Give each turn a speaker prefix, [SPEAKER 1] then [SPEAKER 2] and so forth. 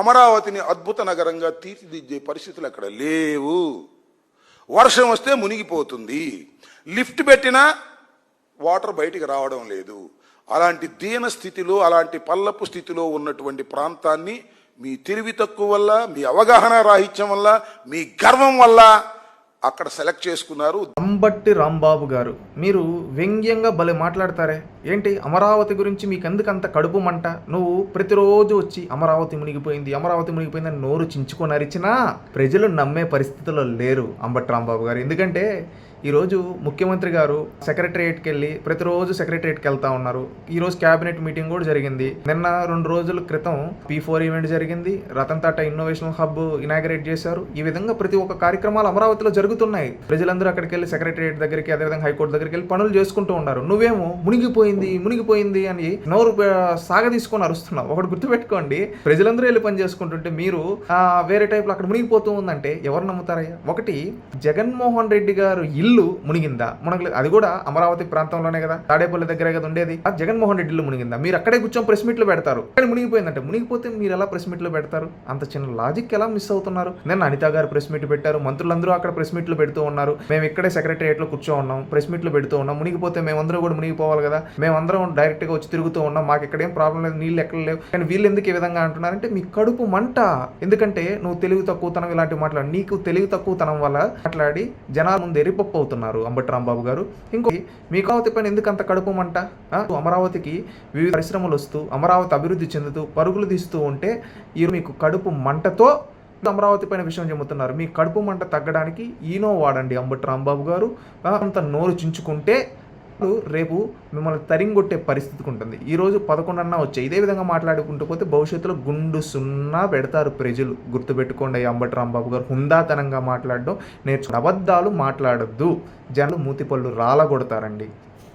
[SPEAKER 1] అమరావతిని అద్భుత నగరంగా తీర్చిదిద్దే పరిస్థితులు అక్కడ లేవు. వర్షం వస్తే మునిగిపోతుంది, లిఫ్ట్ పెట్టినా వాటర్ బయటికి రావడం లేదు. అలాంటి దీన స్థితిలో, అలాంటి పల్లపు స్థితిలో ఉన్నటువంటి ప్రాంతాన్ని మీ తెలివి తక్కువ వల్ల, మీ అవగాహన రాహిత్యం వల్ల, మీ గర్వం వల్ల అక్కడ సెలెక్ట్ చేసుకున్నారు.
[SPEAKER 2] అంబట్టి రాంబాబు గారు, మీరు వ్యంగ్యంగా భలే మాట్లాడతారే ఏంటి? అమరావతి గురించి మీకు ఎందుకంత కడుపు మంట? నువ్వు ప్రతిరోజు వచ్చి అమరావతి మునిగిపోయింది, అమరావతి మునిగిపోయింది అని నోరు చించుకొని అరిచినా ప్రజలు నమ్మే పరిస్థితిలో లేరు అంబట్టి రాంబాబు గారు. ఎందుకంటే ఈరోజు ముఖ్యమంత్రి గారు సెక్రటరియట్కి వెళ్ళి ప్రతిరోజు సెక్రటరియట్కి వెళ్తా ఉన్నారు. ఈరోజు క్యాబినెట్ మీటింగ్ కూడా జరిగింది. నిన్న 2 రోజుల క్రితం P4 ఈవెంట్ జరిగింది. Ratan Tata innovation hub inaugurate చేశారు. ఈ విధంగా ప్రతి ఒక్క కార్యక్రమాలు అమరావతిలో జరుగుతున్నాయి. ప్రజలందరూ అక్కడికి వెళ్ళి సెక్రటరియట్ దగ్గరికి, అదేవిధంగా హైకోర్టు దగ్గరికి వెళ్ళి పనులు చేసుకుంటూ ఉన్నారు. నువ్వేమో మునిగిపోయింది అని నోరు సాగదీసుకొని అరుస్తున్నావు. ఒకటి గుర్తుపెట్టుకోండి, ప్రజలందరూ వెళ్ళి పని చేసుకుంటుంటే మీరు వేరే టైప్లో అక్కడ మునిగిపోతూ ఉందంటే ఎవరు నమ్ముతారయ్యా? ఒకటి, జగన్మోహన్ రెడ్డి గారు ఇల్లు మునిగిందా? మునగలేదు. అది కూడా అమరావతి ప్రాంతంలోనే కదా, తాడేపల్లి దగ్గరే కదా ఉండేది. ఆ జగన్మోహన్ రెడ్డి ఇల్లు మునిగిందా? మీరు అక్కడే కూర్చొని ప్రెస్ మీట్లు పెడతారు. కానీ మునిగిపోయిందంటే, మునిగిపోతే మీరు ఎలా ప్రెస్ మీట్లు పెడతారు? అంత చిన్న లాజిక్ ఎలా మిస్ అవుతున్నారు? నిన్న అనిత గారు ప్రెస్ మీట్ పెట్టారు, మంత్రులందరూ అక్కడ ప్రెస్ మీట్లు పెడుతూ ఉన్నారు. మేము ఇక్కడే సెక్రటరియట్ లో కూర్చో ఉన్నాం, ప్రెస్ మీట్లు పెడుతూ ఉన్నాం. మునిగిపోతే మేమందరూ కూడా మునిగిపోవాలి కదా, మేమందరం డైరెక్ట్ గా వచ్చి తిరుగుతూ ఉన్నాం, మాకు ఇక్కడేం ప్రాబ్లం లేదు, నీళ్ళు ఎక్కడ లేవు. కానీ వీళ్ళు ఎందుకు ఈ విధంగా అంటున్నారంటే మీ కడుపు మంట. ఎందుకంటే నువ్వు తెలివి తక్కువతనం ఇలాంటి మాట్లాడు, నీకు తెలివి తక్కువతనం వల్ల మాట్లాడి జనాల ముందు ఎరిపప్పు అవుతున్నారు అంబట్టి రాంబాబు గారు. ఇంకోటి, మీకు అమరావతి పైన ఎందుకు అంత కడుపు మంట? అమరావతికి వివిధ పరిశ్రమలు వస్తూ, అమరావతి అభివృద్ధి చెందుతూ, పరుగులు తీస్తూ ఉంటే ఈ మీకు కడుపు మంటతో అమరావతి పైన విషయం చెబుతున్నారు. మీ కడుపు మంట తగ్గడానికి ఈనో వాడండి అంబట్టి రాంబాబు గారు. అంత నోరు చించుకుంటే రేపు మిమ్మల్ని తరింగొట్టే పరిస్థితికి ఉంటుంది. ఈరోజు 11 వచ్చాయి. ఇదే విధంగా మాట్లాడుకుంటూ పోతే భవిష్యత్తులో గుండు సున్నా పెడతారు ప్రజలు. గుర్తుపెట్టుకోండి, అంబట్టి రాంబాబు గారు హుందాతనంగా మాట్లాడడం నేర్చుకుని, అబద్ధాలు మాట్లాడద్దు, జనాలు మూతిపళ్ళు రాలగొడతారండి.